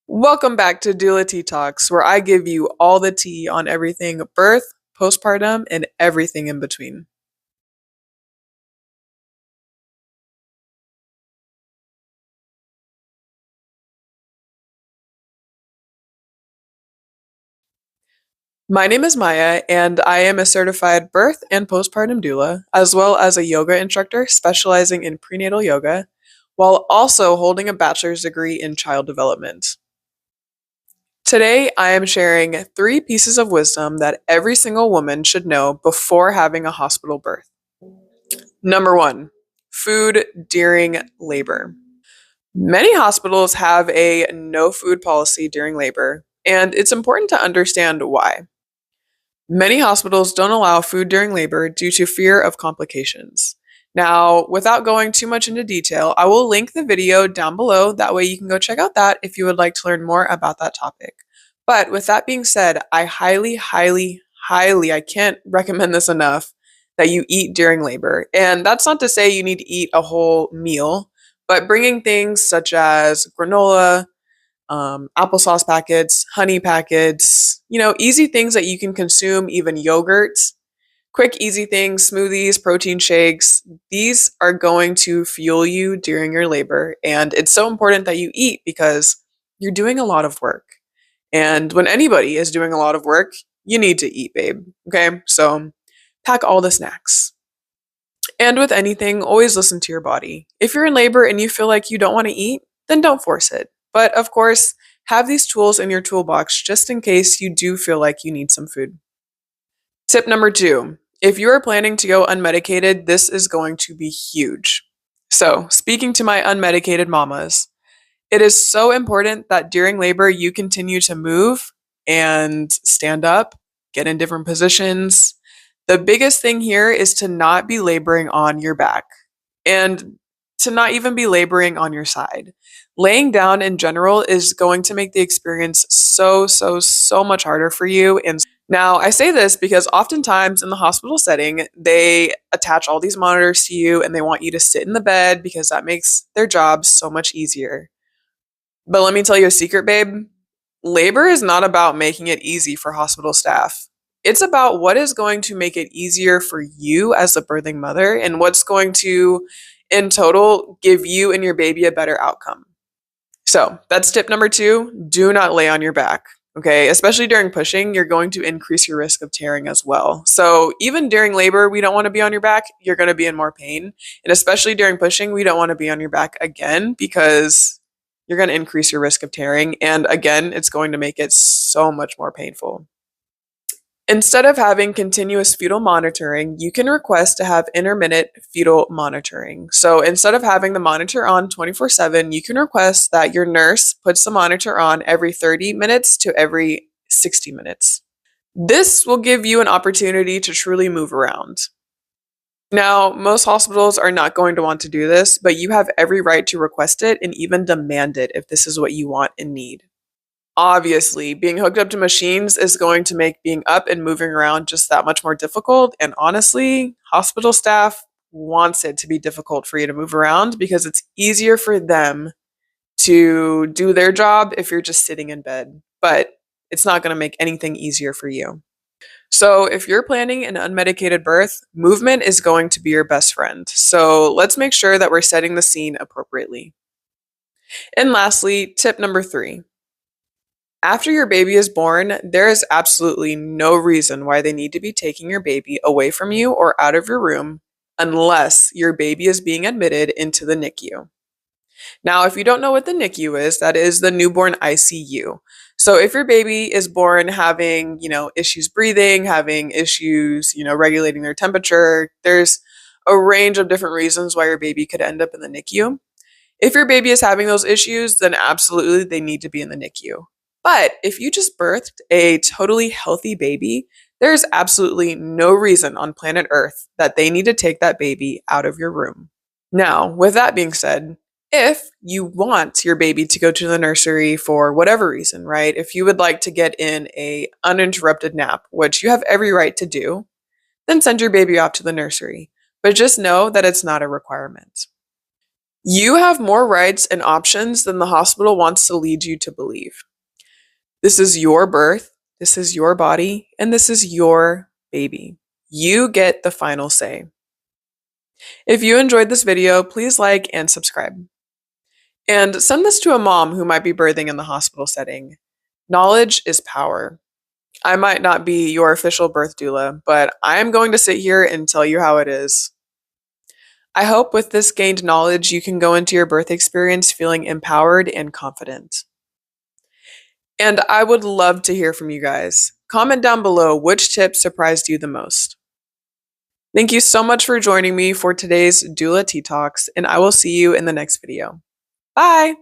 Welcome back to Doula TeaTox, where I give you all the tea on everything birth, postpartum, and everything in between. My name is Maya, and I am a certified birth and postpartum doula, as well as a yoga instructor specializing in prenatal yoga, while also holding a bachelor's degree in child development. Today, I am sharing 3 pieces of wisdom that every single woman should know before having a hospital birth. Number 1, food during labor. Many hospitals have a no food policy during labor, and it's important to understand why. Many hospitals don't allow food during labor due to fear of complications. Now, without going too much into detail, I will link the video down below. That way, you can go check out that if you would like to learn more about that topic. But with that being said, I highly, I can't recommend this enough that you eat during labor. And that's not to say you need to eat a whole meal, but bringing things such as granola, applesauce packets, honey packets, easy things that you can consume, even yogurts, quick, easy things, smoothies, protein shakes. These are going to fuel you during your labor. And it's so important that you eat because you're doing a lot of work. And when anybody is doing a lot of work, you need to eat, babe. Okay. So pack all the snacks. And with anything, always listen to your body. If you're in labor and you feel like you don't want to eat, then don't force it. But of course, have these tools in your toolbox just in case you do feel like you need some food. Tip number 2, if you are planning to go unmedicated, this is going to be huge. So, speaking to my unmedicated mamas, it is so important that during labor you continue to move and stand up, get in different positions. The biggest thing here is to not be laboring on your back and to not even be laboring on your side. Laying down in general is going to make the experience so much harder for you. And now I say this because oftentimes in the hospital setting, they attach all these monitors to you and they want you to sit in the bed because that makes their job so much easier. But let me tell you a secret, babe. Labor is not about making it easy for hospital staff. It's about what is going to make it easier for you as a birthing mother and what's going to, in total, give you and your baby a better outcome. So that's tip number 2. Do not lay on your back. Okay, especially during pushing, you're going to increase your risk of tearing as well. So even during labor, we don't want to be on your back. You're going to be in more pain. And especially during pushing, we don't want to be on your back again because you're going to increase your risk of tearing. And again, it's going to make it so much more painful. Instead of having continuous fetal monitoring, you can request to have intermittent fetal monitoring. So instead of having the monitor on 24/7, you can request that your nurse puts the monitor on every 30 minutes to every 60 minutes. This will give you an opportunity to truly move around. Now, most hospitals are not going to want to do this, but you have every right to request it and even demand it if this is what you want and need. Obviously, being hooked up to machines is going to make being up and moving around just that much more difficult. And honestly, hospital staff wants it to be difficult for you to move around because it's easier for them to do their job if you're just sitting in bed. But it's not going to make anything easier for you. So, if you're planning an unmedicated birth, movement is going to be your best friend. So, let's make sure that we're setting the scene appropriately. And lastly, tip number 3. After your baby is born, there is absolutely no reason why they need to be taking your baby away from you or out of your room unless your baby is being admitted into the NICU. Now, if you don't know what the NICU is, that is the newborn ICU. So if your baby is born having, issues breathing, having issues, regulating their temperature, there's a range of different reasons why your baby could end up in the NICU. If your baby is having those issues, then absolutely they need to be in the NICU. But if you just birthed a totally healthy baby, there's absolutely no reason on planet Earth that they need to take that baby out of your room. Now, with that being said, if you want your baby to go to the nursery for whatever reason, right? If you would like to get in a uninterrupted nap, which you have every right to do, then send your baby off to the nursery. But just know that it's not a requirement. You have more rights and options than the hospital wants to lead you to believe. This is your birth, this is your body, and this is your baby. You get the final say. If you enjoyed this video, please like and subscribe. And send this to a mom who might be birthing in the hospital setting. Knowledge is power. I might not be your official birth doula, but I am going to sit here and tell you how it is. I hope with this gained knowledge, you can go into your birth experience feeling empowered and confident. And I would love to hear from you guys. Comment down below which tip surprised you the most. Thank you so much for joining me for today's Doula TeaTox, and I will see you in the next video. Bye!